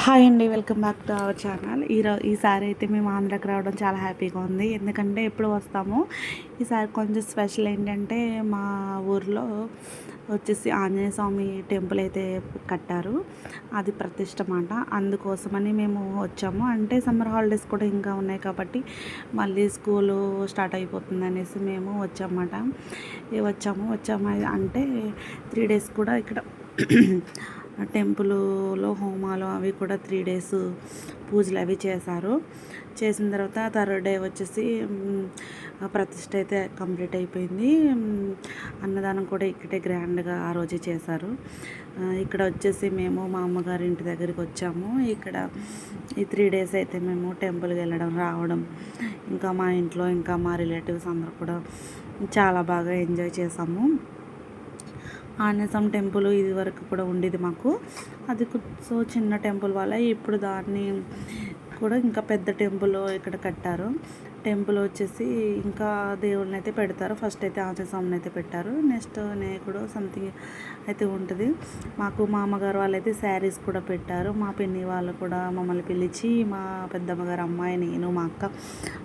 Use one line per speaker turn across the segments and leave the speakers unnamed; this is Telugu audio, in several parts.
హాయ్ అండి, welcome back to our channel. ఈసారి అయితే మేము ఆంధ్రాకి రావడం చాలా హ్యాపీగా ఉంది. ఎందుకంటే ఎప్పుడు వస్తాము, ఈసారి కొంచెం స్పెషల్ ఏంటంటే మా ఊర్లో వచ్చేసి ఆంజనేయ స్వామి టెంపుల్ అయితే కట్టారు. అది ప్రతిష్ట మాట. అందుకోసమని మేము వచ్చాము. అంటే సమ్మర్ హాలిడేస్ కూడా ఇంకా ఉన్నాయి కాబట్టి మళ్ళీ స్కూలు స్టార్ట్ అయిపోతుంది అనేసి మేము వచ్చాము అంటే 3 డేస్ కూడా ఇక్కడ టెంపుల్లో హోమాలు అవి కూడా 3 డేస్ పూజలు అవి చేశారు. చేసిన తర్వాత థర్డ్ డే వచ్చేసి ప్రతిష్ఠ అయితే కంప్లీట్ అయిపోయింది. అన్నదానం కూడా ఇక్కడే గ్రాండ్గా ఆ రోజే చేశారు. ఇక్కడ వచ్చేసి మేము మా అమ్మగారి ఇంటి దగ్గరికి వచ్చాము. ఇక్కడ ఈ 3 డేస్ అయితే మేము టెంపుల్కి వెళ్ళడం రావడం, ఇంకా మా ఇంట్లో ఇంకా మా రిలేటివ్స్ అందరూ కూడా చాలా బాగా ఎంజాయ్ చేసాము. ఆంజనేయం టెంపుల్ ఇది వరకు కూడా ఉండేది మాకు. అది సో చిన్న టెంపుల్ వల్ల ఇప్పుడు దాన్ని కూడా ఇంకా పెద్ద టెంపుల్ ఇక్కడ కట్టారు. టెంపుల్ వచ్చేసి ఇంకా దేవుళ్ళని అయితే పెడతారు. ఫస్ట్ అయితే ఆంజనేయ స్వామిని అయితే పెట్టారు. నెక్స్ట్ వినాయకుడు సంథింగ్ అయితే ఉంటుంది. మాకు మా అమ్మగారు వాళ్ళు అయితే శారీస్ కూడా పెట్టారు. మా పిన్ని వాళ్ళు కూడా మమ్మల్ని పిలిచి, మా పెద్దమ్మగారు అమ్మాయి, నేను, మా అక్క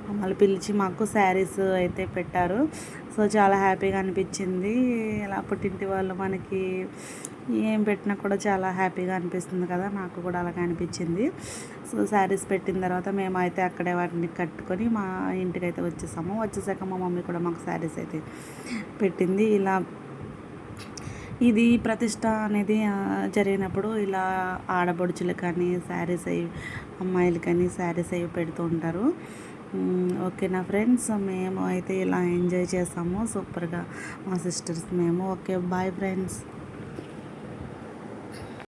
మమ్మల్ని పిలిచి మాకు శారీస్ అయితే పెట్టారు. సో చాలా హ్యాపీగా అనిపించింది. ఇలా పుట్టింటి వాళ్ళు మనకి ఏం పెట్టినా కూడా చాలా హ్యాపీగా అనిపిస్తుంది కదా, నాకు కూడా అలాగే అనిపించింది. సో శారీస్ పెట్టిన తర్వాత మేమైతే అక్కడే వాటిని కట్టుకొని మా ఇంటికి అయితే వచ్చేసాక మా మమ్మీ కూడా మాకు శారీస్ అయితే పెట్టింది. ఇది ప్రతిష్ట అనేది జరిగినప్పుడు ఇలా ఆడపడుచులకు కానీ శారీస్ అవి, అమ్మాయిలు కానీ శారీస్ అవి పెడుతూ ఉంటారు. ఓకేనా ఫ్రెండ్స్, మేము అయితే ఇలా ఎంజాయ్ చేసాము సూపర్గా మా సిస్టర్స్ మేము. Okay, bye friends.